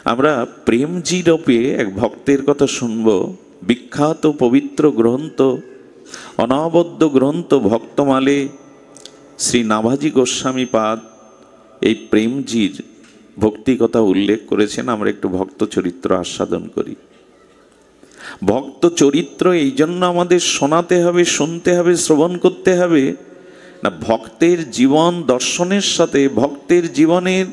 আমরা প্রেমজি রূপে এক ভক্তের কথা শুনব। বিখ্যাত পবিত্র গ্রন্থ, অনবদ্য গ্রন্থ ভক্তমালে শ্রী নাভাজি গোস্বামী পাদ এই প্রেমজির ভক্তি কথা উল্লেখ করেছেন। আমরা একটু ভক্ত চরিত্র আস্বাদন করি। ভক্ত চরিত্র এই জন্য আমাদের শোনাতে হবে, শুনতে হবে, শ্রবণ করতে হবে না, ভক্তের জীবন দর্শনের সাথে, ভক্তের জীবনের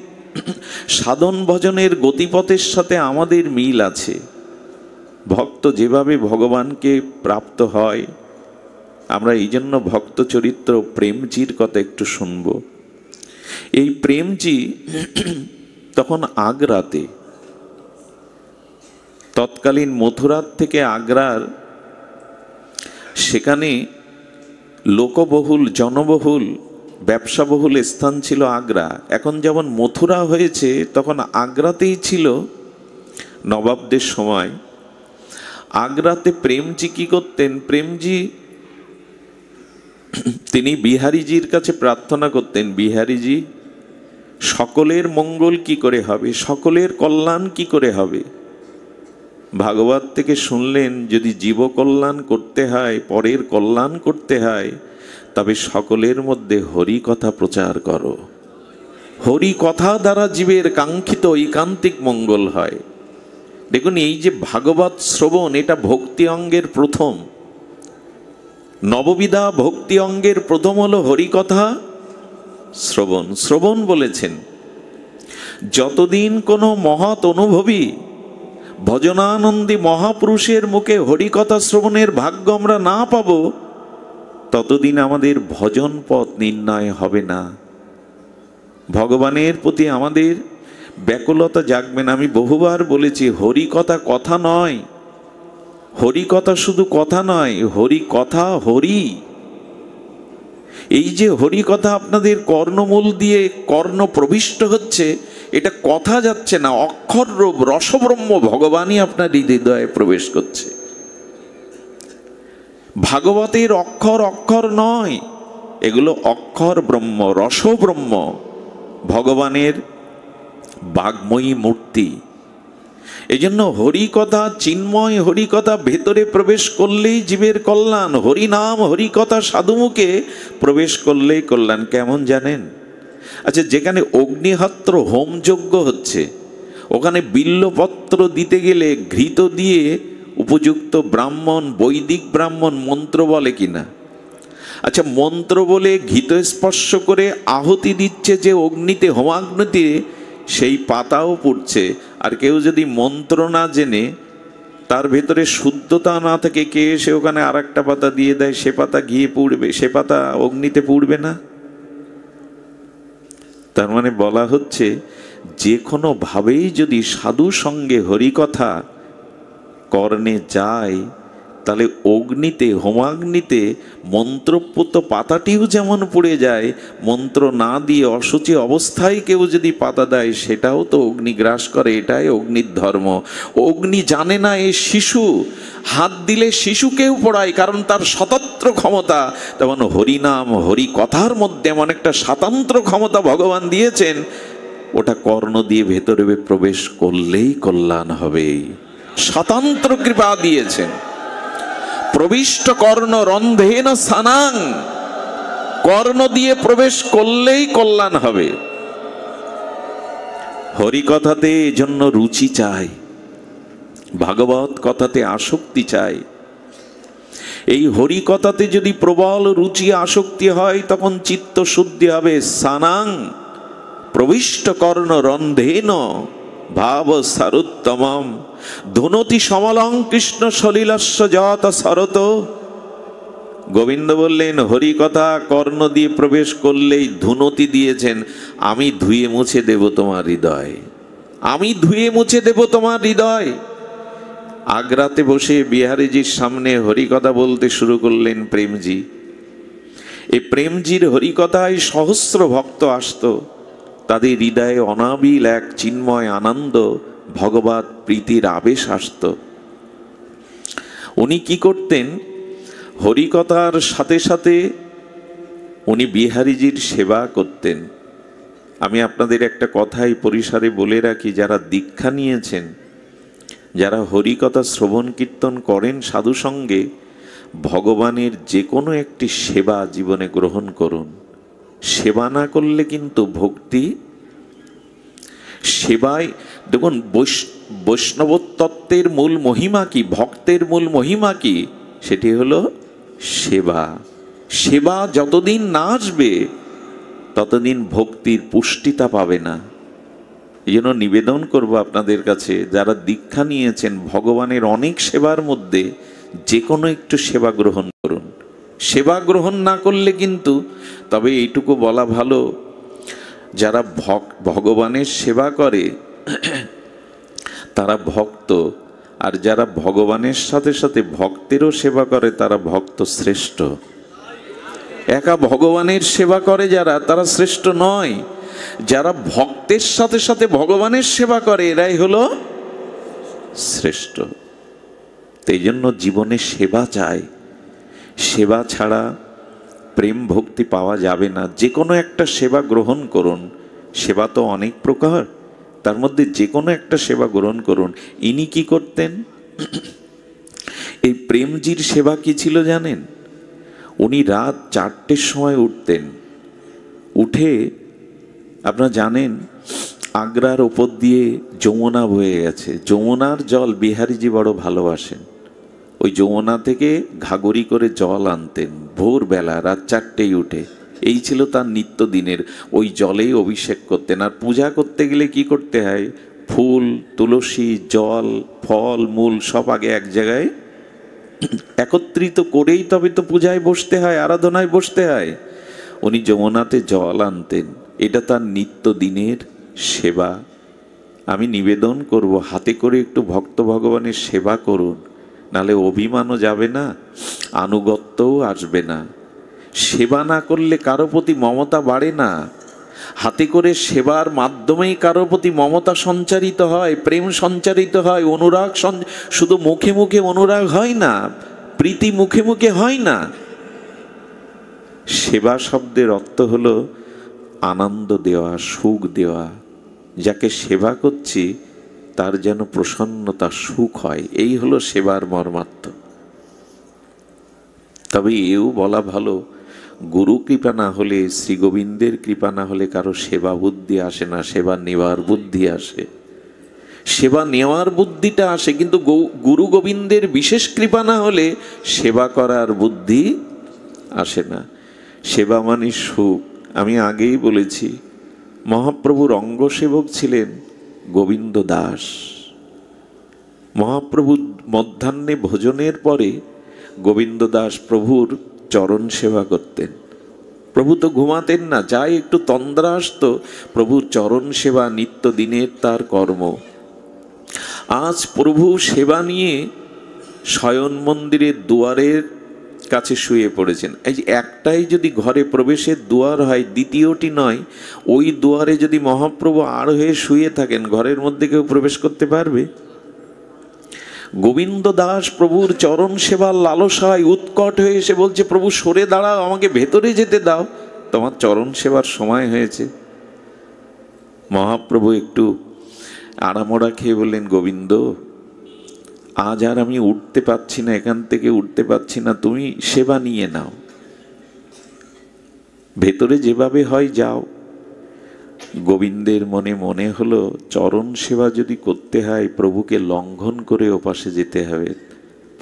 সাধন ভজনের গতিপথের সাথে আমাদের মিল আছে। ভক্ত যেভাবে ভগবানকে প্রাপ্ত হয়, আমরা এই জন্য ভক্ত চরিত্র প্রেমজির কথা একটু শুনব। এই প্রেমজি তখন আগ্রাতে, তৎকালীন মথুরার থেকে আগ্রার, সেখানে লোকবহুল, জনবহুল, ব্যবসাবহুল স্থান ছিল আগ্রা। এখন যেমন মথুরা হয়েছে, তখন আগ্রাতেই ছিল নবাবদের সময়। আগ্রাতে প্রেমজি কি করতেন? প্রেমজি তিনি বিহারীজির কাছে প্রার্থনা করতেন, বিহারীজি সকলের মঙ্গল কি করে হবে, সকলের কল্যাণ কি করে হবে। ভাগবত থেকে শুনলেন, যদি জীব কল্যাণ করতে হয়, পরের কল্যাণ করতে হয়, তবে সকলের মধ্যে হরি কথা প্রচার করো। হরি কথা দ্বারা জীবের কাঙ্ক্ষিত ঐকান্তিক মঙ্গল হয়। দেখুন, এই যে ভাগবত শ্রবণ, এটা ভক্তি অঙ্গের প্রথম, নববিধা ভক্তি অঙ্গের প্রথম হলো হরিকথা শ্রবণ। শ্রবণ বলেছেন, যতদিন কোনো মহৎ অনুভবী ভজনানন্দী মহাপুরুষের মুখে হরিকথা শ্রবণের ভাগ্য আমরা না পাব, ততদিন আমাদের ভজন পথ নির্ণয় হবে না। ভগবানের প্রতি আমাদের ব্যাকুলতা জাগবে না। আমি বহুবার বলেছি, হরিকথা কথা নয়, হরিকথা শুধু কথা নয়, হরিকথা হরি। এই যে হরিকথা আপনাদের কর্ণমূল দিয়ে কর্ণ প্রবিষ্ট হচ্ছে, এটা কথা যাচ্ছে না, অক্ষর রূপ রসব্রহ্ম ভগবানই আপনার হৃদয়ে প্রবেশ করছে। ভাগবতের অক্ষর অক্ষর নয়, এগুলো অক্ষর ব্রহ্ম, রসব্রহ্ম, ভগবানের বাগ্ময়ী মূর্তি। এই জন্য হরিকথা, চিন্ময় হরিকথা ভেতরে প্রবেশ করলেই জীবের কল্যাণ। হরিনাম হরিকথা সাধুমুখে প্রবেশ করলেই কল্যাণ। কেমন জানেন? আচ্ছা, যেখানে অগ্নিহোত্র হোমযজ্ঞ হচ্ছে, ওখানে বিল্লপত্র দিতে গেলে ঘৃত দিয়ে উপযুক্ত ব্রাহ্মণ, বৈদিক ব্রাহ্মণ মন্ত্র বলে কিনা? আচ্ছা, মন্ত্র বলে ঘৃত স্পর্শ করে আহুতি দিচ্ছে যে অগ্নিতে, হোমাগ্নিতে, সেই পাতাও পুড়ছে। আর কেউ যদি মন্ত্র না জেনে, তার ভেতরে শুদ্ধতা না থাকে, কে এসে ওখানে আর একটা পাতা দিয়ে দেয়, সে পাতা ঘিয়ে পুড়বে, সে পাতা অগ্নিতে পুড়বে না? তার মানে বলা হচ্ছে, যে কোনো ভাবেই যদি সাধু সঙ্গে হরিকথা কর্ণে যায়, তাহলে অগ্নিতে, হোমাগ্নিতে মন্ত্রপুত পাতাটিও যেমন পুড়ে যায়, মন্ত্র না দিয়ে অশুচি অবস্থায় কেউ যদি পাতা দেয়, সেটাও তো অগ্নিগ্রাস করে। এটাই অগ্নির ধর্ম। অগ্নি জানে না এই শিশু, হাত দিলে শিশুকেও পোড়ায়, কারণ তার স্বতন্ত্র ক্ষমতা। তেমন হরিনাম হরিকথার মধ্যে এমন একটা স্বতন্ত্র ক্ষমতা ভগবান দিয়েছেন, ওটা কর্ণ দিয়ে ভেতরে প্রবেশ করলেই কল্যাণ হবে। স্বতন্ত্র কৃপা দিয়েছেন। প্রবিষ্ট কর্ণ রন্ধেন সানাং, কর্ণ দিয়ে প্রবেশ করলেই কল্যাণ হবে। হরিকথাতে এজন্য রুচি চাই, ভাগবত কথাতে আসক্তি চাই। এই হরিকথাতে যদি প্রবল রুচি আসক্তি হয়, তখন চিত্ত শুদ্ধি হবে। সানাং প্রবিষ্ট কর্ণ রন্ধেন ভাব সারুত্তমম ধুনতি সমলং কৃষ্ণ সলিলস্য যত শরত। গোবিন্দ বললেন, হরিকথা কর্ণ দিয়ে প্রবেশ করলেই ধুনতি দিয়েছেন, আমি ধুয়ে মুছে দেব তোমার হৃদয়, আমি ধুয়ে মুছে দেব তোমার হৃদয়। আগ্রাতে বসে বিহারীজির সামনে হরিকথা বলতে শুরু করলেন প্রেমজি। এই প্রেমজির হরিকথায় সহস্র ভক্ত আসত, তাদের হৃদয়ে অনাবিল এক চিন্ময় আনন্দ, ভগবত প্রীতির আবেশ আসত। উনি কি করতেন? হরিকথার সাথে সাথে উনি বিহারীজির সেবা করতেন। আমি আপনাদের একটা কথাই পরিসরে বলে রাখি, যারা দীক্ষা নিয়েছেন, যারা হরিকথা শ্রবণ কীর্তন করেন সাধু সঙ্গে, ভগবানের যে কোনো একটি সেবা জীবনে গ্রহণ করুন। সেবা না করলে কিন্তু ভক্তি, সেবায় দেখুন বৈষ্ণব তত্ত্বের মূল মহিমা কি, ভক্তের মূল মহিমা কি, সেটি হলো সেবা। সেবা যতদিন না আসবে ততদিন ভক্তির পুষ্টিতা পাবে না। এই জন্য নিবেদন করব আপনাদের কাছে, যারা দীক্ষা নিয়েছেন, ভগবানের অনেক সেবার মধ্যে যে কোনো একটু সেবা গ্রহণ করুন। সেবা গ্রহণ না করলে কিন্তু, তবে এইটুকু বলা ভালো, যারা ভগবানের সেবা করে তারা ভক্ত, আর যারা ভগবানের সাথে সাথে ভক্তেরও সেবা করে তারা ভক্ত শ্রেষ্ঠ। একা ভগবানের সেবা করে যারা, তারা শ্রেষ্ঠ নয়। যারা ভক্তের সাথে সাথে ভগবানের সেবা করে এরাই হলো শ্রেষ্ঠ। এই জন্য জীবনে সেবা চাই। সেবা ছাড়া প্রেম ভক্তি পাওয়া যাবে না। যে কোনো একটা সেবা গ্রহণ করুন। সেবা তো অনেক প্রকার, তার মধ্যে যে কোনো একটা সেবা গ্রহণ করুন। ইনি কি করতেন? এই প্রেমজির সেবা কি ছিল জানেন? উনি রাত 4টের সময় উঠতেন। উঠে, আপনারা জানেন আগ্রার ওপর দিয়ে যমুনা বয়ে গেছে, যমুনার জল বিহারীজি বড় ভালোবাসেন। ওই যমুনা থেকে ঘাগরি করে জল আনতেন ভোরবেলা, রাত 4টেই উঠে। এই ছিল তার নিত্য দিনের। ওই জলেই অভিষেক করতেন। আর পূজা করতে গেলে কি করতে হয়? ফুল, তুলসী, জল, ফল, মূল সব আগে এক জায়গায় একত্রিত করেই তবে তো পূজায় বসতে হয়, আরাধনায় বসতে হয়। উনি যমুনাতে জল আনতেন। এটা তার নিত্য দিনের সেবা। আমি নিবেদন করব, হাতে করে একটু ভক্ত ভগবানের সেবা করুন, নালে অভিমানও যাবে না, আনুগত্যও আসবে না। সেবা না করলে কারো প্রতি মমতা বাড়ে না। হাতে করে সেবার মাধ্যমেই কারো প্রতি মমতা সঞ্চারিত হয়, প্রেম সঞ্চারিত হয়, অনুরাগ শুধু মুখে মুখে অনুরাগ হয় না, প্রীতি মুখে মুখে হয় না। সেবা শব্দের অর্থ হলো আনন্দ দেওয়া, সুখ দেওয়া। যাকে সেবা করছি তার যেন প্রসন্নতা, সুখ হয়, এই হলো সেবার মর্মার্থ। তবে এও বলা ভালো, গুরু কৃপা না হলে, শ্রী গোবিন্দের কৃপা না হলে কারো সেবা বুদ্ধি আসে না, সেবা নেওয়ার বুদ্ধি আসে। সেবা নেওয়ার বুদ্ধিটা আসে, কিন্তু গুরু গোবিন্দের বিশেষ কৃপা না হলে সেবা করার বুদ্ধি আসে না। সেবা মানে সুখ। আমি আগেই বলেছি, মহাপ্রভুর অঙ্গসেবক ছিলেন গোবিন্দ দাস। মহাপ্রভু মধ্যাহ্নে ভোজনের পরে গোবিন্দ দাস প্রভুর চরণ সেবা করতেন। প্রভু তো ঘুমাতেন না, যাই একটু তন্দ্রা আসতো, প্রভুর চরণ সেবা নিত্য দিনের তার কর্ম। আজ প্রভু সেবা নিয়ে শয়ন মন্দিরের দুয়ারের কাছে শুয়ে পড়েছেন। এই যে একটাই যদি ঘরে প্রবেশের দুয়ার হয়, দ্বিতীয়টি নয়, ওই দুয়ারে যদি মহাপ্রভু আর হয়ে শুয়ে থাকেন, ঘরের মধ্যে কেউ প্রবেশ করতে পারবে? গোবিন্দ দাস প্রভুর চরণ সেবার লালসায় উৎকট হয়ে এসে বলছে, প্রভু সরে দাঁড়াও, আমাকে ভেতরে যেতে দাও, তোমার চরণ সেবার সময় হয়েছে। মহাপ্রভু একটু আড়ামোড়া খেয়ে বললেন, গোবিন্দ আজ আর আমি উঠতে পারছি না, এখান থেকে উঠতে পারছি না, তুমি সেবা নিয়ে নাও, ভেতরে যেভাবে হয় যাও। গোবিন্দের মনে মনে হলো, চরণ সেবা যদি করতে হয় প্রভুকে লঙ্ঘন করে ওপাশে যেতে হবে।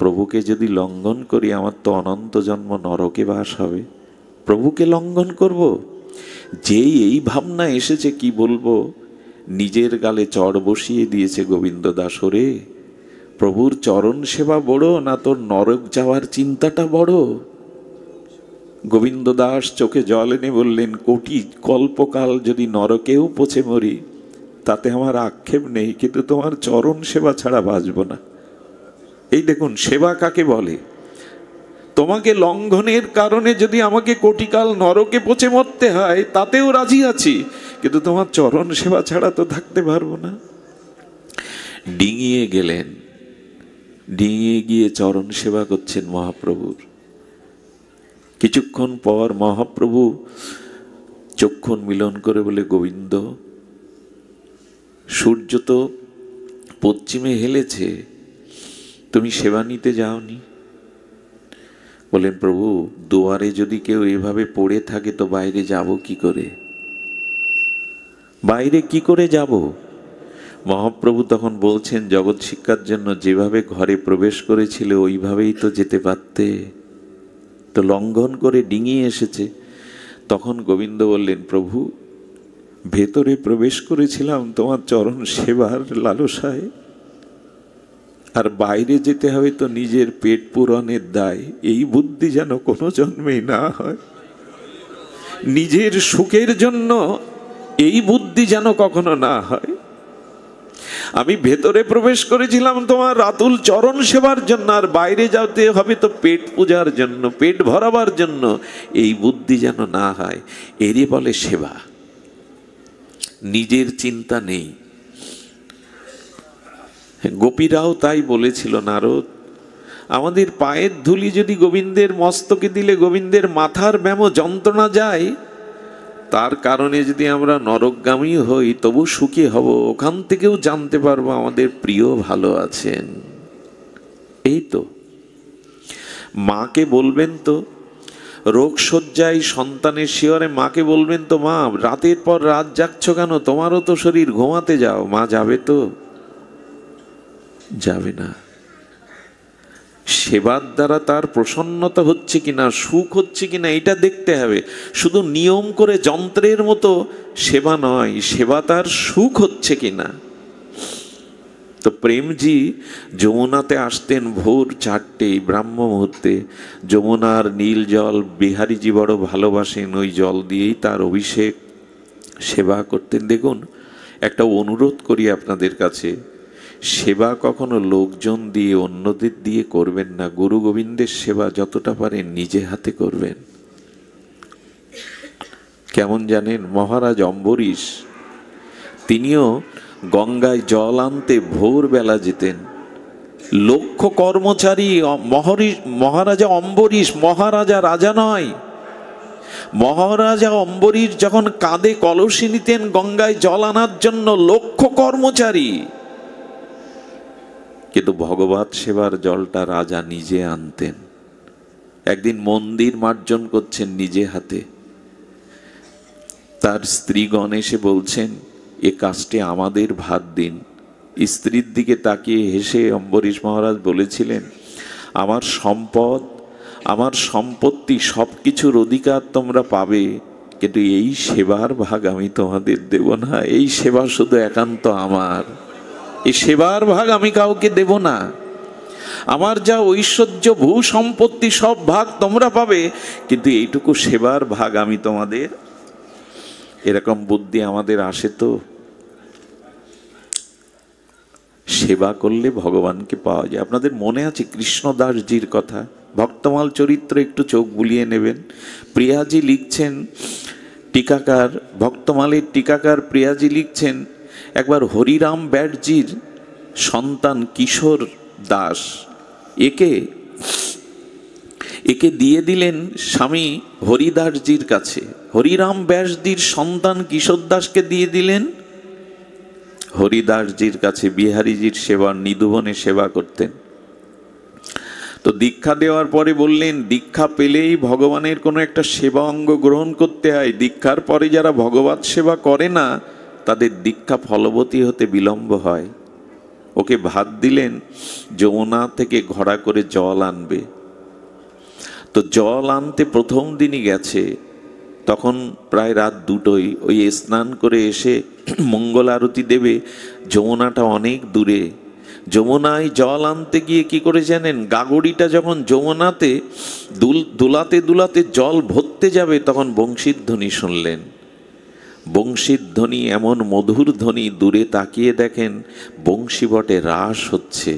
প্রভুকে যদি লঙ্ঘন করি আমার তো অনন্ত জন্ম নরকে বাস হবে। প্রভুকে লঙ্ঘন করব? যেই এই ভাবনা এসেছে, কি বলবো, নিজের গালে চড় বসিয়ে দিয়েছে গোবিন্দ দাস। রে প্রভুর চরণ সেবা বড় না তোর নরক যাওয়ার চিন্তাটা বড়? গোবিন্দ দাস চোখে জল এনে বললেন, কোটি কল্পকাল যদি নরকেও পচে মরি তাতে আমার আক্ষেপ নেই, কিন্তু তোমার চরণ সেবা ছাড়া বাঁচব না। এই দেখুন সেবা কাকে বলে। তোমাকে লঙ্ঘনের কারণে যদি আমাকে কোটিকাল নরকে পচে মরতে হয় তাতেও রাজি আছি, কিন্তু তোমার চরণ সেবা ছাড়া তো থাকতে পারবো না। ডিঙিয়ে গেলেন, ডিঙিয়ে গিয়ে চরণ সেবা করছেন মহাপ্রভুর। কিছুক্ষণ পর মহাপ্রভু চক্ষু মিলন করে বলে, গোবিন্দ, সূর্য তো পশ্চিমে হেলেছে, তুমি সেবা নিতে যাওনি? বলেন, প্রভু, দুয়ারে যদি কেউ এভাবে পড়ে থাকে তো বাইরে যাব কি করে? বাইরে কি করে যাব? মহাপ্রভু তখন বলছেন, জগৎ শিক্ষার জন্য যেভাবে ঘরে প্রবেশ করেছিল ওইভাবেই তো যেতে পারতে, তো লঙ্ঘন করে ডিঙিয়ে এসেছে। তখন গোবিন্দ বললেন, প্রভু, ভেতরে প্রবেশ করেছিলাম তোমার চরণ সেবার লালসায়, আর বাইরে যেতে হবে তো নিজের পেট পূরণের দায়। এই বুদ্ধি যেন কোনো জন্মেই না হয়। নিজের সুখের জন্য এই বুদ্ধি যেন কখনো না হয়। আমি ভেতরে প্রবেশ করেছিলাম তোমার রাতুল চরণ সেবার জন্য, আর বাইরে যেতে হবে তো পেট পূজার জন্য, পেট ভরাবার জন্য। এই বুদ্ধি যেন না হয়। এরই বলে সেবা। নিজের চিন্তা নেই। গোপীরাও তাই বলেছিল, নারদ, আমাদের পায়ের ধুলি যদি গোবিন্দের মস্তকে দিলে গোবিন্দের মাথার ব্যাম যন্ত্রণা যায়, তার কারণে যদি আমরা নরকগামী হই তবু সুখী হব, ওখান থেকেও জানতে পারবো আমাদের প্রিয় ভালো আছেন। এই তো মাকে বলবেন তো, রোগ শয্যায় সন্তানের শিয়রে মাকে বলবেন তো, মা, রাতের পর রাত জাগছো কেন? তোমারও তো শরীর, ঘুমাতে যাও। মা যাবে তো? যাবে না। সেবার দ্বারা তার প্রসন্নতা হচ্ছে কিনা, সুখ হচ্ছে কিনা, এটা দেখতে হবে। শুধু নিয়ম করে যন্ত্রের মতো সেবা নয়, সেবা তার সুখ হচ্ছে কিনা। তো প্রেমজি যমুনাতে আসতেন ভোর 4টেই, ব্রাহ্ম মুহূর্তে। যমুনার নীল জল বিহারীজি বড় ভালোবাসেন, ওই জল দিয়েই তার অভিষেক, সেবা করতেন। দেখুন, একটা অনুরোধ করি আপনাদের কাছে, সেবা কখনো লোকজন দিয়ে, অন্যদের দিয়ে করবেন না। গুরু গোবিন্দের সেবা যতটা পারেন নিজে হাতে করবেন। কেমন জানেন? মহারাজ অম্বরীশ, তিনিও গঙ্গায় জল আনতে ভোরবেলা যেতেন। লক্ষ কর্মচারী, মহারাজা অম্বরীশ, মহারাজা রাজা নয়, মহারাজা অম্বরীশ যখন কাঁধে কলসি নিতেন গঙ্গায় জল আনার জন্য, লক্ষ কর্মচারী। কিন্তু ভগবত সেবার জলটা রাজা নিজে আনতেন। একদিন মন্দির মার্জন করছেন নিজে হাতে, তার স্ত্রীগণ এসে বলছেন, এ কাজটি আমাদের ভার দিন। স্ত্রীর দিকে তাকিয়ে হেসে অম্বরীশ মহারাজ বলেছিলেন, আমার সম্পদ, আমার সম্পত্তি, সব কিছুর অধিকার তোমরা পাবে, কিন্তু এই সেবার ভাগ আমি তোমাদের দেব না। এই সেবা শুধু একান্ত আমার, এই সেবার ভাগ আমি কাউকে দেব না। আমার যা ঐশ্বর্য ভূ সম্পত্তি সব ভাগ তোমরা পাবে, কিন্তু এইটুকু সেবার ভাগ আমি তোমাদের। এরকম বুদ্ধি আমাদের আসে তো? সেবা করলে ভগবানকে পাওয়া যায়। আপনাদের মনে আছে কৃষ্ণদাসজির কথা? ভক্তমাল চরিত্র একটু চোখ বুলিয়ে নেবেন। প্রিয়াজি লিখছেন, টিকাকার, ভক্তমালের টিকাকার প্রিয়াজি লিখছেন, একবার হরিরাম ব্যাসজির সন্তান কিশোর দাস একে দিয়ে দিলেন স্বামী হরিদাসজির কাছে। হরিরাম ব্যাসজির সন্তান কিশোর দাসকে দিয়ে দিলেন হরিদাসজির কাছে, বিহারীজির সেবা, নিধুবনে সেবা করতেন। তো দীক্ষা দেওয়ার পরে বললেন, দীক্ষা পেলেই ভগবানের কোনো একটা সেবা অঙ্গ গ্রহণ করতে হয়। দীক্ষার পরে যারা ভগবত সেবা করে না তাদের দীক্ষা ফলবতী হতে বিলম্ব হয়। ওকে ভাত দিলেন, যমুনা থেকে ঘোড়া করে জল আনবে। তো জল আনতে প্রথম দিনই গেছে, তখন প্রায় রাত 2টোই। ওই স্নান করে এসে মঙ্গল আরতি দেবে, যমুনাটা অনেক দূরে। যমুনায় জল আনতে গিয়ে কি করে জানেন? গাগড়িটা যখন যমুনাতে দুলাতে দুলাতে জল ভরতে যাবে, তখন বংশীর ধ্বনি শুনলেন। বংশীর ধ্বনি এমন মধুর ধ্বনি, দূরে তাকিয়ে দেখেন বংশীবটে রাস হচ্ছে।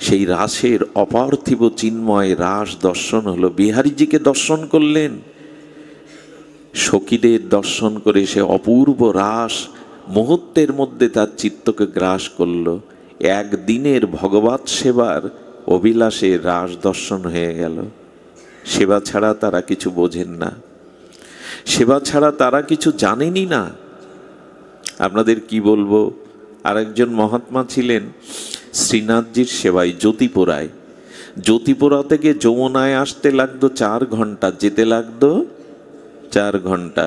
সেই রাসের অপার্থিব চিন্ময় রাস দর্শন হলো। বিহারীজিকে দর্শন করলেন, সখীদের দর্শন করে সে অপূর্ব রাস মুহূর্তের মধ্যে তার চিত্তকে গ্রাস করল। একদিনের ভগবত সেবার অভিলাষে রাস দর্শন হয়ে গেল। সেবা ছাড়া তারা কিছু বোঝেন না। সেবা ছাড়া তারা কিছু জানেনই না। আপনাদের কি বলবো, আরেকজন মহাত্মা ছিলেন শ্রীনাথজির সেবায় জ্যোতিপুরায়। জ্যোতিপুরা থেকে যমুনায় আসতে লাগতো 4 ঘন্টা, যেতে লাগতো 4 ঘন্টা।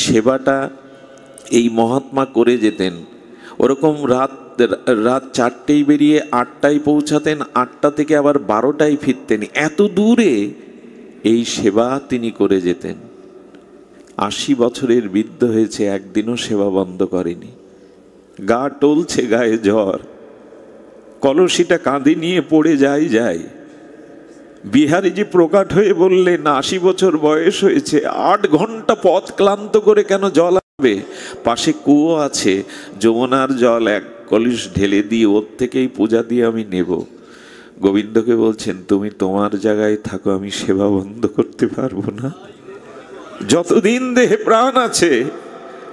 সেবাটা এই মহাত্মা করে যেতেন। ওরকম রাত 4টেই বেরিয়ে 8টায় পৌঁছাতেন, 8টা থেকে আবার 12টায় ফিরতেন। এত দূরে এই সেবা তিনি করে যেতেন। 80 বছরের বৃদ্ধ হয়েছে, একদিনও সেবা বন্ধ করেনি। গা টলছে, গায়ে জ্বর, কলসিটা কাঁধে নিয়ে পড়ে যায়। বিহারীজি প্রকাট হয়ে বললেন, 80 বছর বয়স হয়েছে, 8 ঘন্টা পথ ক্লান্ত করে কেন জল আনবে? পাশে কুয়ো আছে, যমুনার জল 1 কলস ঢেলে দিয়ে ওর থেকেই পূজা দিয়ে আমি নেব। গোবিন্দকে বলছেন, তুমি তোমার জায়গায় থাকো, আমি সেবা বন্ধ করতে পারবো না। যতদিন দেহে প্রাণ আছে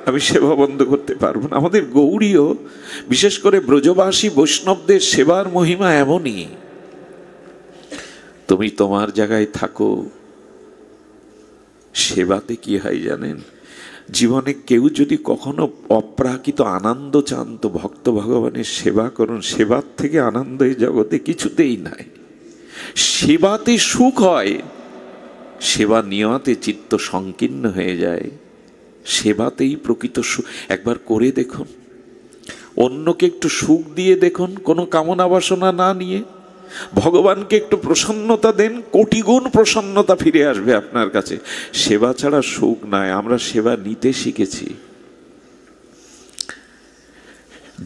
আমি সেবা বন্ধ করতে পারবো না। আমাদের গৌড়ীয়, বিশেষ করে ব্রজবাসী বৈষ্ণবদের সেবার মহিমা এমনই, তুমি তোমার জায়গায় থাকো। সেবাতে কি হয় জানেন, জীবনে কেউ যদি কখনো অপ্রাকৃত আনন্দ চান তো ভক্ত ভগবানের সেবা করুন। সেবার থেকে আনন্দ এই জগতে কিছুতেই নাই। সেবাতে সুখ হয়, সেবা নিয়তে চিত্ত সংকীর্ণ হয়ে যায়। সেবাতেই প্রকৃত সুখ। একবার করে দেখুন, অন্যকে একটু সুখ দিয়ে দেখুন, কোনো কামনা বাসনা না নিয়ে। ভগবানকে একটু প্রসন্নতা দেন, কোটি গুণ প্রসন্নতা ফিরে আসবে আপনার কাছে। সেবা ছাড়া সুখ নাই। আমরা সেবা নিতে শিখেছি।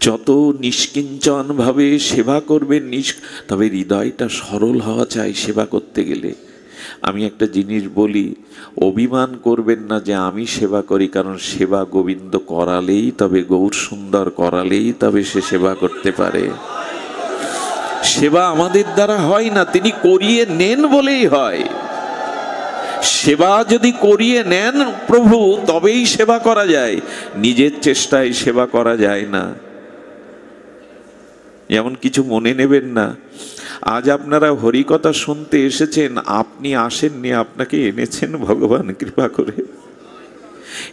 যত নিষ্কিঞ্চন ভাবে সেবা করবেন, তবে হৃদয়টা সরল হওয়া চাই সেবা করতে গেলে। আমি একটা জিনিস বলি, অভিমান করবেন না যে আমি সেবা করি, কারণ সেবা গোবিন্দ করালেই তবে, গৌর সুন্দর করালেই তবে সে সেবা করতে পারে। সেবা আমাদের দ্বারা হয় না, তিনি করিয়ে নেন বলেই হয়। সেবা যদি করিয়ে নেন প্রভু, তবেই সেবা করা যায়, নিজের চেষ্টায় সেবা করা যায় না। এমন কিছু মনে নেবেন না। আজ আপনারা হরিকথা শুনতে এসেছেন, আপনি আসেননি, আপনাকে এনেছেন ভগবান কৃপা করে।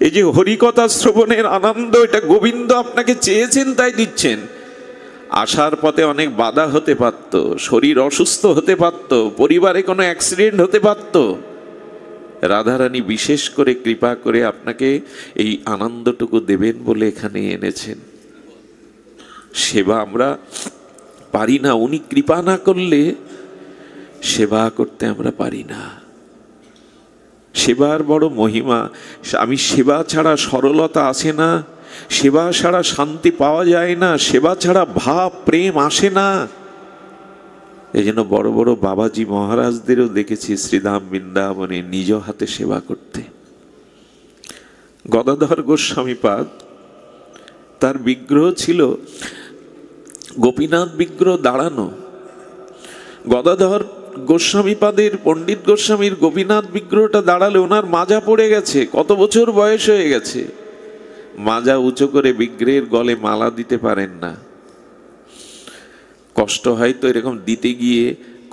এই যে হরিকথা শ্রবণের আনন্দ, এটা গোবিন্দ আপনাকে চেয়েছেন তাই দিচ্ছেন। আসার পথে অনেক বাধা হতে পারত, শরীর অসুস্থ হতে পারত, পরিবারে কোনো অ্যাক্সিডেন্ট হতে পারত। রাধারানী বিশেষ করে কৃপা করে আপনাকে এই আনন্দটুকু দেবেন বলে এখানে এনেছেন। সেবা আমরা পারি না, উনি কৃপা না করলে সেবা করতে আমরা পারি না। সেবার বড় মহিমা। আমি সেবা ছাড়া সরলতা আসে না, সেবা ছাড়া শান্তি পাওয়া যায় না, সেবা ছাড়া ভাব প্রেম আসে না। এই জন্য বড় বড় বাবাজি মহারাজদেরও দেখেছি শ্রীধাম বৃন্দাবনে নিজ হাতে সেবা করতে। গদাধর গোস্বামীপাদ, তার বিগ্রহ ছিল গোপীনাথ বিগ্রহ দাঁড়ানো। গদাধর গোস্বামীপাদের, পণ্ডিত গোস্বামীর গোপীনাথ বিগ্রহটা দাঁড়ালে ওনার মাজা পড়ে গেছে, কত বছর বয়স হয়ে গেছে। মাজা উঁচু করে বিগ্রহের গলে মালা দিতে পারেন না, কষ্ট হয় তো। এরকম দিতে গিয়ে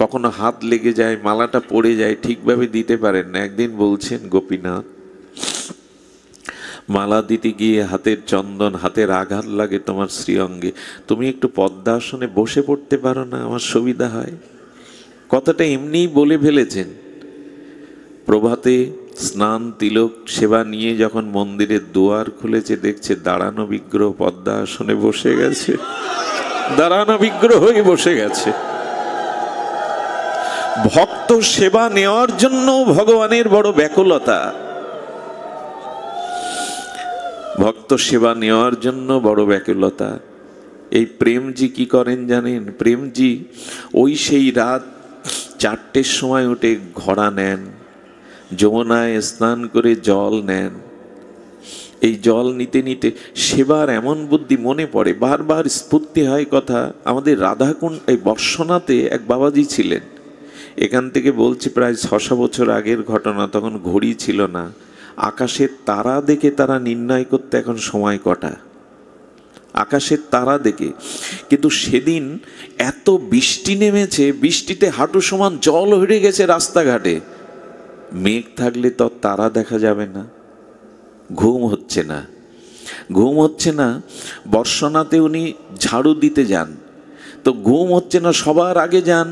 কখনো হাত লেগে যায়, মালাটা পড়ে যায়, ঠিকভাবে দিতে পারেন না। একদিন বলছেন, গোপীনাথ, মালা দিতে গিয়ে হাতের চন্দন, হাতের আঘাত লাগে তোমার শ্রীঅঙ্গে, তুমি একটু পদ্মাসনে বসে পড়তে পারো না, আমার সুবিধা হয়। কথাটা এমনিই বলে ফেলেছেন। প্রভাতে স্নান তিলক সেবা নিয়ে যখন মন্দিরের দুয়ার খুলেছে, দেখছে দাঁড়ানো বিগ্রহ পদ্মাসনে বসে গেছে, দাঁড়ানো বিগ্রহ হয়ে বসে গেছে। ভক্ত সেবা নেওয়ার জন্য ভগবানের বড় ব্যাকুলতা, ভক্ত সেবা নেওয়ার জন্য বড় ব্যাকুলতা। এই প্রেমজি কি করেন জানেন? প্রেমজি ওই সেই রাত 4টের সময় উঠে ঘোড়া নেন, যমুনায় স্নান করে জল নেন। এই জল নিতে নিতে সেবার এমন বুদ্ধি মনে পড়ে, বারবার স্ফূর্তি হয় কথা। আমাদের রাধাকুণ্ড, এই বর্ষনাতে এক বাবাজি ছিলেন, এখান থেকে বলছি প্রায় 600 বছর আগের ঘটনা। তখন ঘড়ি ছিল না, আকাশের তারা দেখে তারা নির্ণয় করতে এখন সময় কটা, আকাশের তারা দেখে। কিন্তু সেদিন এত বৃষ্টি নেমেছে, বৃষ্টিতে হাঁটু সমান জল হয়ে গেছে রাস্তাঘাটে। মেঘ থাকলে তো তারা দেখা যাবে না, ঘুম হচ্ছে না, ঘুম হচ্ছে না। বর্ষনাতে উনি ঝাড়ু দিতে যান, তো ঘুম হচ্ছে না, সবার আগে যান,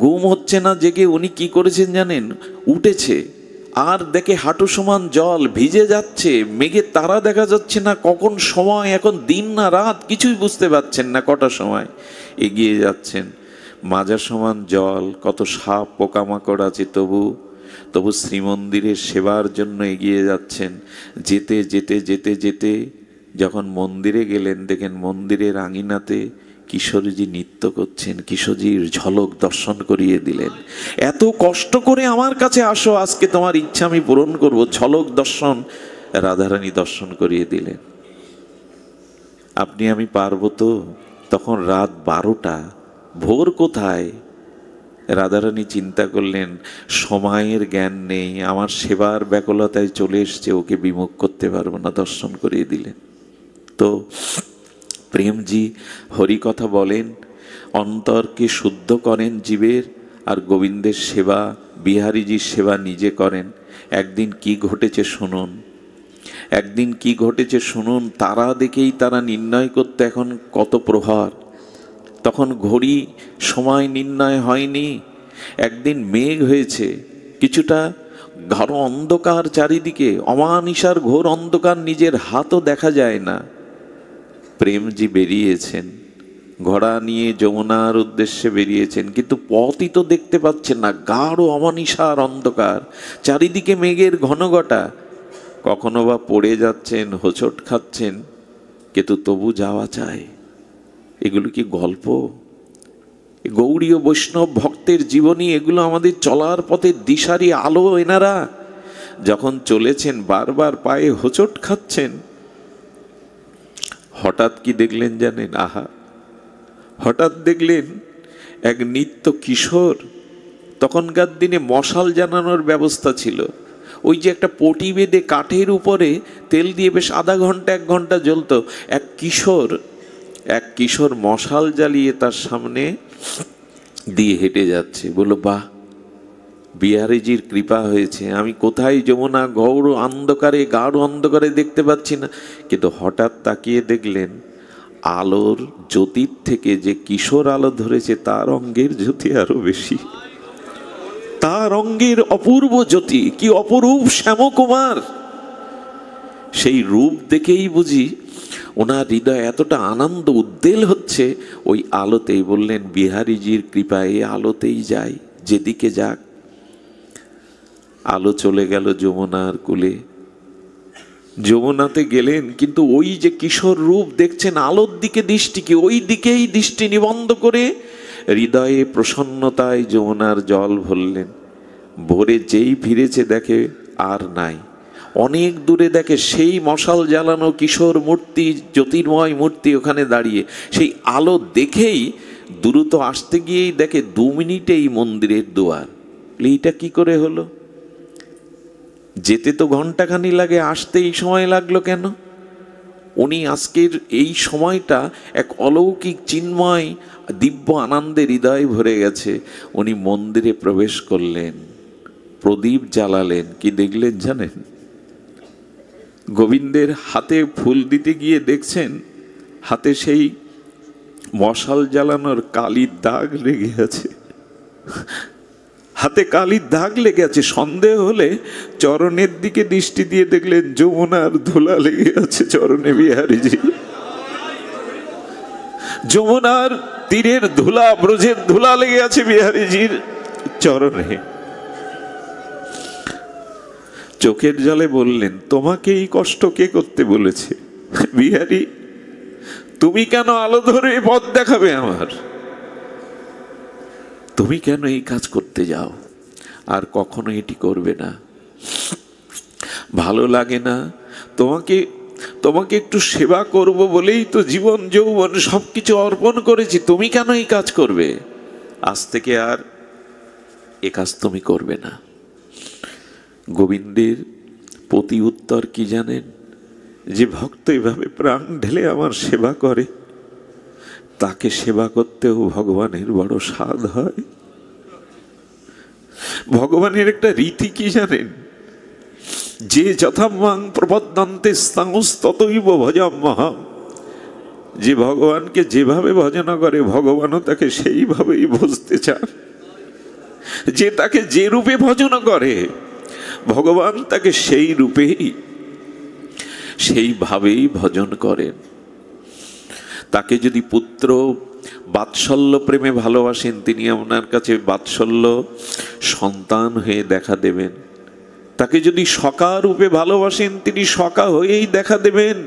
ঘুম হচ্ছে না। জেগে উনি কি করেছেন জানেন? উঠেছে, আর দেখে হাঁটু সমান জল, ভিজে যাচ্ছে, মেঘে তারা দেখা যাচ্ছে না, কখন সময়, এখন দিন না রাত কিছুই বুঝতে পারছেন না, কটা সময়। এগিয়ে যাচ্ছেন, মাজা সমান জল, কত সাপ পোকামাকড় আছে, তবু শ্রীমন্দিরের সেবার জন্য এগিয়ে যাচ্ছেন। যেতে যেতে যেতে যেতে যখন মন্দিরে গেলেন, দেখেন মন্দিরের আঙিনাতে কিশোরীজি নৃত্য করছেন, কিশোরীর ঝলক দর্শন করিয়ে দিলেন। এত কষ্ট করে আমার কাছে আসো, আজকে তোমার ইচ্ছা আমি পূরণ করব, ঝলক দর্শন রাধারানী দর্শন করিয়ে দিলেন। আপনি আমি পারবো তো? তখন রাত 12টা, ভোর কোথায়? রাধারানী চিন্তা করলেন সময়ের জ্ঞান নেই, আমার সেবার ব্যাকুলতায় চলে এসছে, ওকে বিমুখ করতে পারবো না, দর্শন করিয়ে দিলেন। তো প্রেমজি হরি কথা বলেন, অন্তরকে শুদ্ধ করেন জীবের, আর গোবিন্দের সেবা, বিহারীজির সেবা নিজে করেন। একদিন কি ঘটেছে শুনুন, একদিন কি ঘটেছে শুনুন। তারা দেখেই তারা নির্ণয় করতে এখন কত প্রহর, তখন ঘড়ি সময় নির্ণয় হয়নি। একদিন মেঘ হয়েছে, কিছুটা ঘর অন্ধকার, চারিদিকে অমানিসার ঘোর অন্ধকার, নিজের হাতও দেখা যায় না। প্রেমজি বেরিয়েছেন, ঘোড়া নিয়ে যমুনার উদ্দেশ্যে বেরিয়েছেন, কিন্তু পথই তো দেখতে পাচ্ছেন না, গাঢ় অমানিসার অন্ধকার, চারিদিকে মেঘের ঘনঘটা। কখনো বা পড়ে যাচ্ছেন, হোঁচট খাচ্ছেন, কিন্তু তবু যাওয়া চায়। এগুলো কি গল্প? গৌড়ীয় বৈষ্ণব ভক্তের জীবনী, এগুলো আমাদের চলার পথে দিশারি আলো। এনারা যখন চলেছেন বারবার পায়ে হোঁচট খাচ্ছেন, হঠাৎ কি দেখলেন জানেন? আহা, হঠাৎ দেখলেন এক নিত্য কিশোর। তখনকার দিনে মশাল জ্বালানোর ব্যবস্থা ছিল, ওই যে একটা পটি বেঁধে কাঠের উপরে তেল দিয়ে বেশ আধা ঘন্টা 1 ঘন্টা জ্বলতো। এক কিশোর মশাল জ্বালিয়ে তার সামনে দিয়ে হেঁটে যাচ্ছে। বলল, বাহ, বিহারীজির কৃপা হয়েছে, আমি কোথায় যমুনা গৌড় অন্ধকারে, গাঢ় অন্ধকারে দেখতে পাচ্ছি না। কিন্তু হঠাৎ তাকিয়ে দেখলেন আলোর জ্যোতির থেকে যে কিশোর আলো ধরেছে, তার অঙ্গের জ্যোতি আরো বেশি, তার অঙ্গের অপূর্ব জ্যোতি, কি অপরূপ শ্যামকুমার। সেই রূপ দেখেই বুঝি ওনার হৃদয় এতটা আনন্দ উদ্বেল হচ্ছে। ওই আলোতেই বললেন, বিহারীজির কৃপায় এই আলোতেই যাই, যেদিকে যাক। আলো চলে গেল যমুনার কূলে, যমুনাতে গেলেন, কিন্তু ওই যে কিশোর রূপ দেখছেন, আলোর দিকে দৃষ্টি, কি ওই দিকেই দৃষ্টি নিবন্ধ করে হৃদয়ে প্রসন্নতায় যমুনার জল ভরলেন। ভোরে যেই ফিরেছে দেখে আর নাই, অনেক দূরে দেখে সেই মশাল জ্বালানো কিশোর মূর্তি, জ্যোতির্ময় মূর্তি ওখানে দাঁড়িয়ে। সেই আলো দেখেই দ্রুত আসতে গিয়েই দেখে 2 মিনিটেই মন্দিরের দুয়ার। এইটা কি করে হলো? যেতে তো ঘন্টাখানি লাগে, আসতে এই সময় লাগলো কেন? উনি আজকের এই সময়টা এক অলৌকিক চিন্ময় দিব্য আনন্দে হৃদয় ভরে গেছে। উনি মন্দিরে প্রবেশ করলেন, প্রদীপ জ্বালালেন, কি দেখলেন জানেন? গোবিন্দের হাতে ফুল দিতে গিয়ে দেখছেন হাতে সেই মশাল জ্বালানোর কালির দাগ লেগে আছে, হাতে কালির দাগ লেগে আছে। সন্দেহ হলে চরণের দিকে দৃষ্টি দিয়ে দেখলেন যমুনার ধুলা লেগে আছে চরণে বিহারীজি। যমুনার তীরের ধুলা, ব্রজের ধুলা লেগে আছে বিহারীজির চরণে। চোখের জলে বললেন, তোমাকে এই কষ্ট কে করতে বলেছে? বিহারী, তুমি কেন আলো ধরে পথ দেখাবে আমার? তুমি কেন এই কাজ করতে যাও? আর কখনো এটি করবে না। ভালো লাগে না? তোমাকে একটু সেবা করব বলেই তো জীবন যৌবন সবকিছু অর্পণ করেছি, তুমি কেন এই কাজ করবে? আজ থেকে আর এ কাজ তুমি করবে না। গোবিন্দের প্রতি উত্তর কি জানেন? যে ভক্ত এভাবে প্রাণ ঢেলে আমার সেবা করে, তাকে সেবা করতেও ভগবানের বড় স্বাদ হয়। ভগবানের একটা রীতি কি জানেন? যে যথামাং প্রপদ্যন্তে ততৈব ভজাম্যহম, যে ভগবানকে যেভাবে ভজনা করে ভগবানও তাকে সেইভাবেই ভজতে চান। যে তাকে যে রূপে ভজনা করে ভগবান তাকে সেই রূপেই সেইভাবেই ভজন করেন। তাকে যদি পুত্র বাৎসল্য প্রেমে ভালোবাসেন তিনি আপনার কাছে বাৎসল্য সন্তান হয়ে দেখা দেবেন। তাকে যদি সখা রূপে ভালোবাসেন তিনি সখা হয়েই দেখা দেবেন।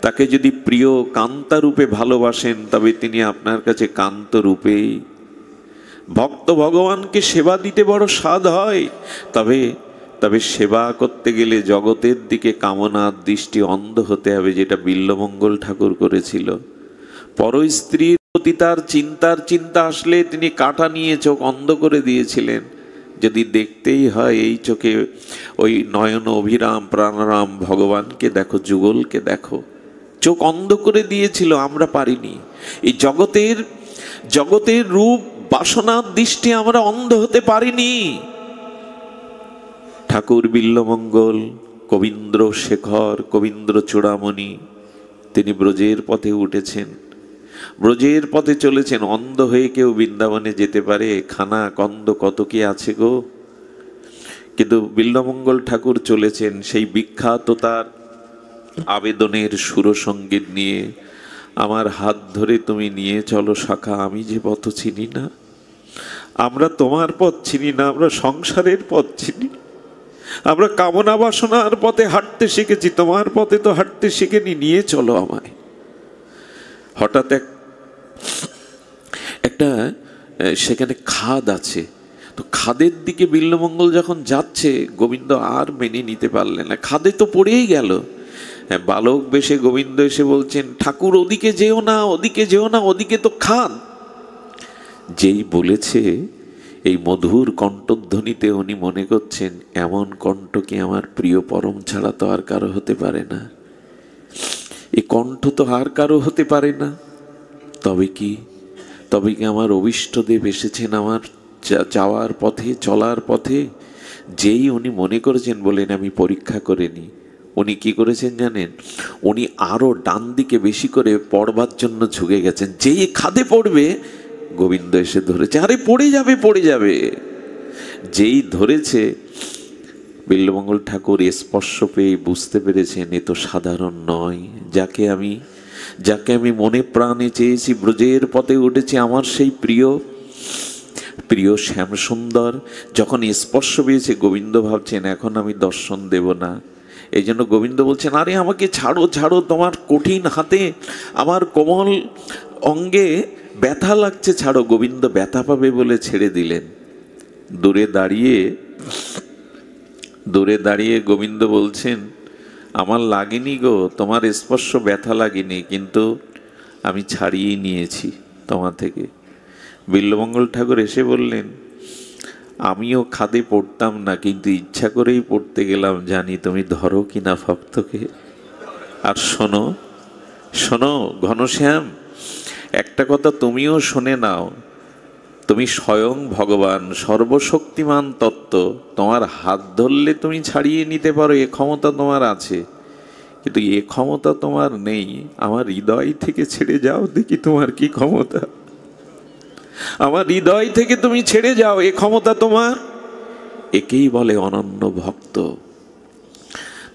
তাকে যদি প্রিয় কান্তা রূপে ভালোবাসেন তবে তিনি আপনার কাছে কান্ত রূপেই। ভক্ত ভগবানকে সেবা দিতে বড় স্বাদ হয়, তবে তবে সেবা করতে গেলে জগতের দিকে কামনার দৃষ্টি অন্ধ হতে হবে, যেটা বিল্বমঙ্গল ঠাকুর করেছিল। পর স্ত্রীর প্রতি তার চিন্তা আসলে তিনি কাঁটা নিয়ে চোখ অন্ধ করে দিয়েছিলেন। যদি দেখতেই হয় এই চোখে ওই নয়ন অভিরাম প্রাণরাম ভগবানকে দেখো, যুগলকে দেখো, চোখ অন্ধ করে দিয়েছিল। আমরা পারিনি। এই জগতের রূপ বাসনার দৃষ্টি আমরা অন্ধ হতে পারিনি। ঠাকুর বিল্বমঙ্গল, কবীন্দ্র শেখর, কবীন্দ্র চূড়ামণি, তিনি ব্রজের পথে উঠেছেন, ব্রজের পথে চলেছেন। অন্ধ হয়ে কেউ বৃন্দাবনে যেতে পারে? খানা কন্দ কত কি আছে গো। কিন্তু বিল্বমঙ্গল ঠাকুর চলেছেন সেই বিখ্যাত তার আবেদনের সুরসঙ্গীত নিয়ে, আমার হাত ধরে তুমি নিয়ে চলো শাখা, আমি যে পথ চিনি না। আমরা তোমার পথ চিনি না, আমরা সংসারের পথ চিনি, আমরা কামনা বাসনার পথে হাঁটতে শিখেছি, তোমার পথে তো হাঁটতে শিখেনি, নিয়ে চলো আমায়। হঠাৎ একটা সেখানে খাদ আছে, তো খাদের দিকে বিল্বমঙ্গল যখন যাচ্ছে গোবিন্দ আর মেনে নিতে পারলেন না, খাদে তো পড়েই গেল। বালক বেশে গোবিন্দ এসে বলছেন, ঠাকুর ওদিকে যেও না, ওদিকে যেও না, ওদিকে তো খাদ। যেই বলেছে এই মধুর কণ্ঠধ্বনিতে উনি মনে করছেন এমন কণ্ঠ কি আমার প্রিয় পরম ছাড়া তো আর কারো হতে পারে না, এই কণ্ঠ তো আর কারো হতে পারে না। তবে কি আমার অভীষ্টদেব এসেছেন আমার যাওয়ার পথে, চলার পথে। যেই উনি মনে করেছেন, বলেন আমি পরীক্ষা করে নি, উনি কি করেছেন জানেন? উনি আরো ডান দিকে বেশি করে পড়বার জন্য ঝুঁকে গেছেন। যেই খাদে পড়বে গোবিন্দ এসে ধরেছে, আরে পড়ে যাবে। যেই ধরেছে বিল্বমঙ্গল ঠাকুর স্পর্শ পেয়ে বুঝতে পেরেছেন এ তো সাধারণ নয়। যাকে আমি মনে প্রাণে চেয়েছি, ব্রজের পথে উঠেছি, আমার সেই প্রিয় শ্যামসুন্দর যখন স্পর্শ পেয়েছে, গোবিন্দ ভাবছেন এখন আমি দর্শন দেব না। এই জন্য গোবিন্দ বলছেন, আরে আমাকে ছাড়ো, তোমার কঠিন হাতে আমার কোমল অঙ্গে ব্যথা লাগছে, ছাড়ো। গোবিন্দ ব্যথা পাবে বলে ছেড়ে দিলেন। দূরে দাঁড়িয়ে গোবিন্দ বলছেন, আমার লাগেনি গো, তোমার স্পর্শ ব্যথা লাগেনি, কিন্তু আমি ছাড়িয়ে নিয়েছি তোমার থেকে। বিল্বমঙ্গল ঠাকুর এসে বললেন, আমিও খাদে পড়তাম না, কিন্তু ইচ্ছা করেই পড়তে গেলাম, জানি তুমি ধরো কিনা ভক্তকে। আর শোনো ঘনশ্যাম, একটা কথা তুমিও শুনে নাও, তুমি স্বয়ং ভগবান, সর্বশক্তিমান তত্ত্ব, তোমার হাত ধরলে তুমি ছাড়িয়ে নিতে পারো, এ ক্ষমতা তোমার আছে, কিন্তু এ ক্ষমতা তোমার নেই। আমার হৃদয় থেকে ছেড়ে যাও, দেখি তোমার কি ক্ষমতা। আমার হৃদয় থেকে তুমি ছেড়ে যাও, এ ক্ষমতা তোমার। একেই বলে অনন্য ভক্ত।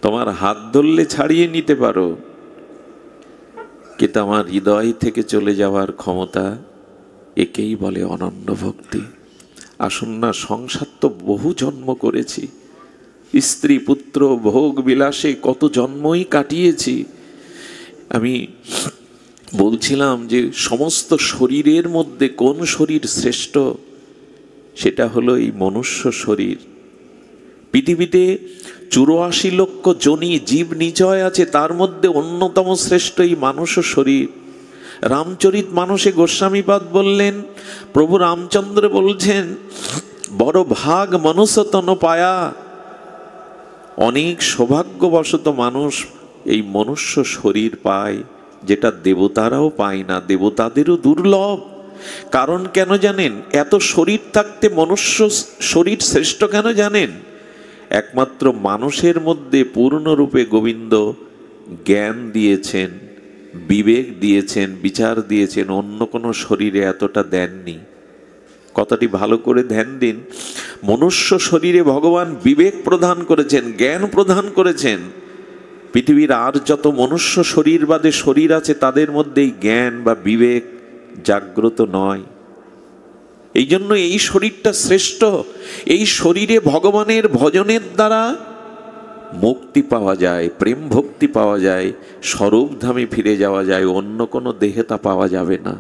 তোমার হাত ধরলে ছাড়িয়ে নিতে পারো, কিন্তু আমার হৃদয় থেকে চলে যাওয়ার ক্ষমতা, একেই বলে অনন্য ভক্তি। আসুন না, সংসার তো বহু জন্ম করেছি, স্ত্রী পুত্র ভোগ বিলাসে কত জন্মই কাটিয়েছি। আমি বলছিলাম যে সমস্ত শরীরের মধ্যে কোন শরীর শ্রেষ্ঠ, সেটা হলো এই মনুষ্য শরীর। পৃথিবীতে 84 লক্ষ জনি জীব নিচয় আছে, তার মধ্যে অন্যতম শ্রেষ্ঠ এই মানুষ শরীর। রামচরিত মানসে গোস্বামীপাদ বললেন, প্রভু রামচন্দ্র বলছেন, বড় ভাগ মনুষ্য তন পায়া। অনেক সৌভাগ্যবশত মানুষ এই মনুষ্য শরীর পায়, যেটা দেবতারাও পায় না, দেবতাদেরও দুর্লভ। কারণ কেন জানেন? এত শরীর থাকতে মনুষ্য শরীর শ্রেষ্ঠ কেন জানেন? একমাত্র মানুষের মধ্যে পূর্ণরূপে গোবিন্দ জ্ঞান দিয়েছেন, বিবেক দিয়েছেন, বিচার দিয়েছেন, অন্য কোনো শরীরে এতটা দেননি। কথাটি ভালো করে ধ্যান দিন। মনুষ্য শরীরে ভগবান বিবেক প্রদান করেছেন, জ্ঞান প্রদান করেছেন। পৃথিবীর আর যত মনুষ্য শরীর বাদে শরীর আছে তাদের মধ্যেই জ্ঞান বা বিবেক জাগ্রত নয়। এই জন্য এই শরীরটা শ্রেষ্ঠ। এই শরীরে ভগবানের ভজনের দ্বারা মুক্তি পাওয়া যায়, প্রেম ভক্তি পাওয়া যায়, স্বরূপধামে ফিরে যাওয়া যায়। অন্য কোনো দেহে তা পাওয়া যাবে না।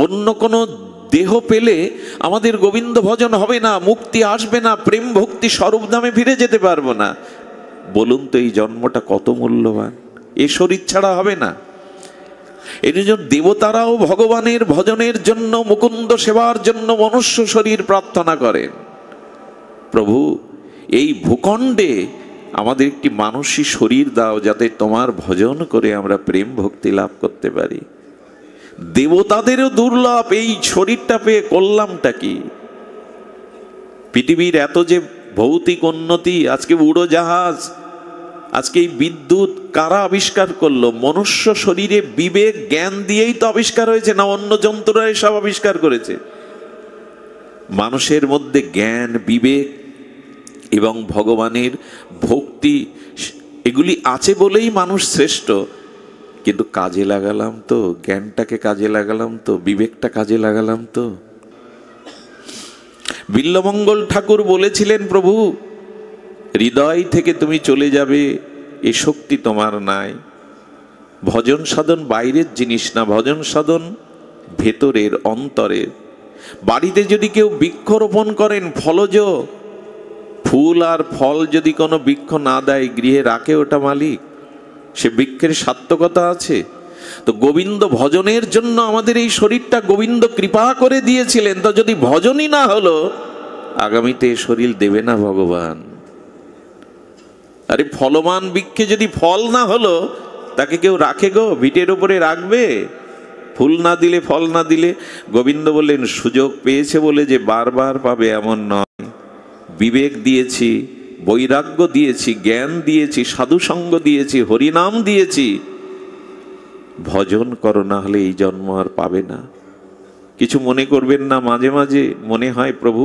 অন্য কোনো দেহ পেলে আমাদের গোবিন্দ ভজন হবে না, মুক্তি আসবে না, প্রেম ভক্তি স্বরূপধামে ফিরে যেতে পারবো না। বলুন তো এই জন্মটা কত মূল্যবান? এ শরীর ছাড়া হবে না। এই জন্য দেবতারাও ভগবানের ভজনের জন্য, মুকুন্দ সেবার জন্য মনুষ্য শরীর প্রার্থনা করেন। প্রভু, এই ভূখণ্ডে আমাদের একটি মানসী শরীর দাও, যাতে তোমার ভজন করে আমরা প্রেম ভক্তি লাভ করতে পারি। দেবতাদেরও দুর্লভ এই শরীরটা পেয়ে করলামটা কি? পৃথিবীর এত যে ভৌতিক উন্নতি, আজকে উড়োজাহাজ, আজকে এই বিদ্যুৎ কারা আবিষ্কার করলো? মনুষ্য শরীরে বিবেক জ্ঞান দিয়েই তো আবিষ্কার হয়েছে, না অন্য যন্ত্ররা সব আবিষ্কার করেছে? মানুষের মধ্যে জ্ঞান, বিবেক এবং ভগবানের ভক্তি এগুলি আছে বলেই মানুষ শ্রেষ্ঠ। কিন্তু কাজে লাগালাম তো? জ্ঞানটাকে কাজে লাগালাম তো? বিবেকটা কাজে লাগালাম তো? বিল্বমঙ্গল ঠাকুর বলেছিলেন, প্রভু হৃদয় থেকে তুমি চলে যাবে এ শক্তি তোমার নাই। ভজন সাধন বাইরের জিনিস না, ভজন সাধন ভেতরের, অন্তরের। বাড়িতে যদি কেউ বৃক্ষরোপণ করেন, ফলজ ফুল আর ফল যদি কোনো বৃক্ষ না দেয়, গৃহে রাখে ওটা মালিক? সে বৃক্ষের সার্থকতা আছে? তো গোবিন্দ ভজনের জন্য আমাদের এই শরীরটা গোবিন্দ কৃপা করে দিয়েছিলেন। তো যদি ভজনই না হলো, আগামীতে এ শরীর দেবে না ভগবান। আরে ফলমান বৃক্ষে যদি ফল না হলো, তাকে কেউ রাখে গো? ভিটের উপরে রাখবে? ফুল না দিলে, ফল না দিলে? গোবিন্দ বললেন, সুযোগ পেয়েছে বলে যে বারবার পাবে এমন নয়। বিবেক দিয়েছি, বৈরাগ্য দিয়েছি, জ্ঞান দিয়েছি, সাধুসঙ্গ দিয়েছি, হরিনাম দিয়েছি। ভজন করো, না হলে এই জন্ম আর পাবে না। কিছু মনে করবেন না। মাঝে মাঝে মনে হয়, প্রভু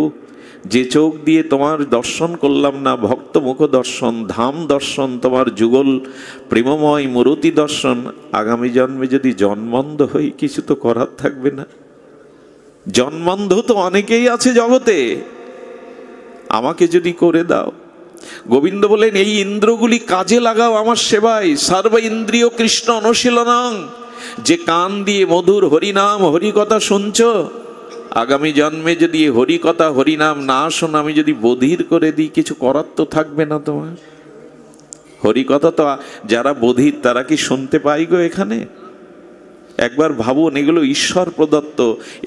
যে চোখ দিয়ে তোমার দর্শন করলাম না, ভক্ত মুখ দর্শন, ধাম দর্শন, তোমার যুগল প্রেমময় মূরতি দর্শন, আগামী জন্মে যদি জন্মান্ধ হই, কিছু তো করার থাকবে না। জন্মান্ধ তো অনেকেই আছে জগতে, আমাকে যদি করে দাও। গোবিন্দ বলেন, এই ইন্দ্রগুলি কাজে লাগাও আমার সেবায়। সর্ব ইন্দ্রিয় কৃষ্ণ অনুশীলনং। যে কান দিয়ে মধুর হরিনাম, হরিকথা শুনছ, আগামী জন্মে যদি হরিকথা হরিনাম না শোনো, আমি যদি বধির করে দিই, কিছু করার তো থাকবে না তোমার। হরিকথা তো যারা বধির তারা কি শুনতে পাই গো এখানে? একবার ভাবুন, এগুলো ঈশ্বর প্রদত্ত।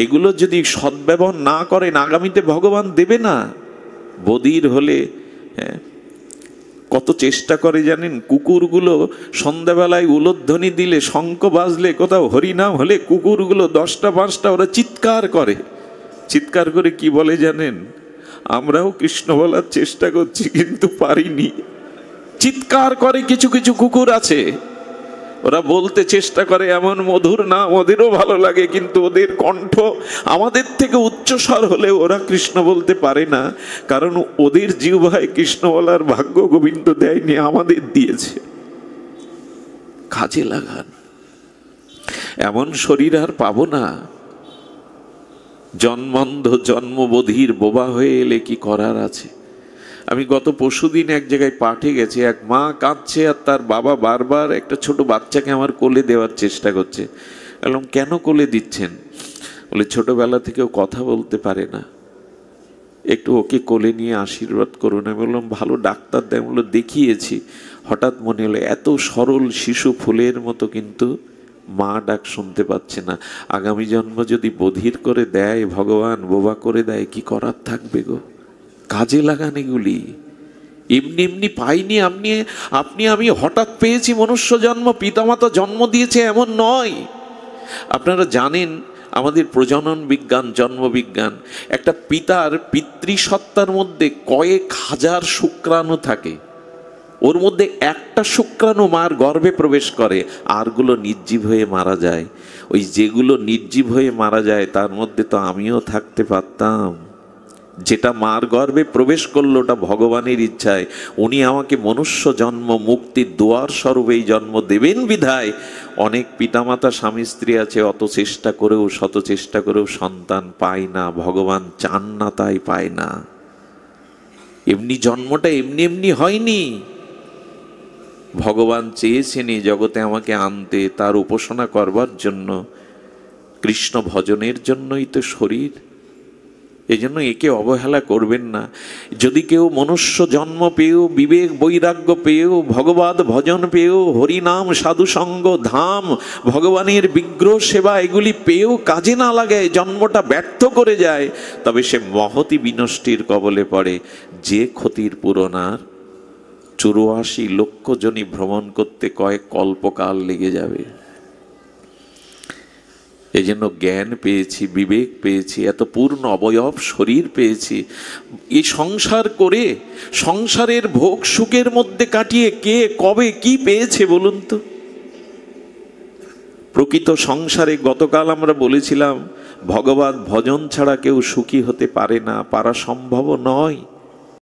এগুলো যদি সদ্ব্যবহার না করেন, আগামীতে ভগবান দেবে না। বধির হলে কত চেষ্টা করে জানেন? কুকুরগুলো সন্ধ্যাবেলায় উলধ্বনি দিলে, শঙ্খ বাজলে, কোথাও হরিনাম হলে, কুকুরগুলো 10টা 5টা ওরা চিৎকার করে। চিৎকার করে কি বলে জানেন? আমরাও কৃষ্ণ বলার চেষ্টা করছি কিন্তু পারিনি। চিৎকার করে কিছু কিছু কুকুর আছে, ওরা বলতে চেষ্টা করে এমন মধুর নাম, ওদেরও ভালো লাগে, কিন্তু ওদের কণ্ঠ আমাদের থেকে উচ্চস্বর হলে ওরা কৃষ্ণ বলতে পারে না। কারণ ওদের জিহ্বায় কৃষ্ণ বলার ভাগ্য গোবিন্দ দেয়নি, আমাদের দিয়েছে। কাজে লাগান। এমন শরীর আর পাবো না। জন্মান্ধ, জন্মবধির বোবা হয়ে এলে কি করার আছে? আমি গত পরশুদিন এক জায়গায় পাঠে গেছি, এক মা কাঁদছে আর তার বাবা বারবার একটা ছোট বাচ্চাকে আমার কোলে দেওয়ার চেষ্টা করছে। বললাম, কেন কোলে দিচ্ছেন? বলে, ছোটবেলা থেকেও কথা বলতে পারে না, একটু ওকে কোলে নিয়ে আশীর্বাদ করুন। আমি বললাম, ভালো ডাক্তার দেয়? বললো, দেখিয়েছি। হঠাৎ মনে হলো, এত সরল শিশু ফুলের মতো, কিন্তু মা ডাক শুনতে পাচ্ছে না। আগামী জন্ম যদি বধির করে দেয় ভগবান, বোবা করে দেয়, কি করার থাকবে গো? কাজে লাগান এগুলি। এমনি এমনি পাইনি আপনি আমি হঠাৎ পেয়েছি মনুষ্য জন্ম, পিতামাতা জন্ম দিয়েছে এমন নয়। আপনারা জানেন আমাদের প্রজনন বিজ্ঞান, জন্ম বিজ্ঞান, একটা পিতার স্ত্রীসত্তার মধ্যে কয়েক হাজার শুক্রাণু থাকে, ওর মধ্যে একটা শুক্রাণু মার গর্ভে প্রবেশ করে, আরগুলো নির্জীব হয়ে মারা যায়। ওই যেগুলো নির্জীব হয়ে মারা যায় তার মধ্যে তো আমিও থাকতে পারতাম। যেটা মার গর্ভে প্রবেশ করলো ওটা ভগবানের ইচ্ছায়। উনি আমাকে মনুষ্য জন্ম, মুক্তির দুয়ার স্বরূপ এই জন্ম দেবেন বিধায় অনেক পিতামাতা স্বামী স্ত্রী আছে, অত চেষ্টা করেও, শত চেষ্টা করেও সন্তান পায় না। ভগবান চান না তাই পায় না। এমনি জন্মটা এমনি এমনি হয়নি। ভগবান চেয়েছেন এই জগতে আমাকে আনতে, তার উপাসনা করবার জন্য, কৃষ্ণ ভজনের জন্যই তো শরীর। এই জন্য একে অবহেলা করবেন না। যদি কেউ মনুষ্য জন্ম পেয়েও, বিবেক বৈরাগ্য পেয়েও, ভগবত ভজন পেয়েও, হরিনাম সাধুসঙ্গ ধাম, ভগবানের বিগ্রহ সেবা এগুলি পেয়েও কাজে না লাগে, জন্মটা ব্যর্থ করে যায়, তবে সে মহতি বিনষ্টির কবলে পড়ে। যে ক্ষতির পূরণ আর 84 লক্ষ জনি ভ্রমণ করতে কয়েক কল্পকাল লেগে যাবে। এই জন্য জ্ঞান পেয়েছি, বিবেক পেয়েছি, এত পূর্ণ অবয়ব শরীর পেয়েছি। এই সংসার করে, সংসারের ভোগ সুখের মধ্যে কাটিয়ে কে কবে কি পেয়েছে বলুন তো? প্রকৃত সংসারে গতকাল আমরা বলেছিলাম ভগবত ভজন ছাড়া কেউ সুখী হতে পারে না, পারা সম্ভব নয়।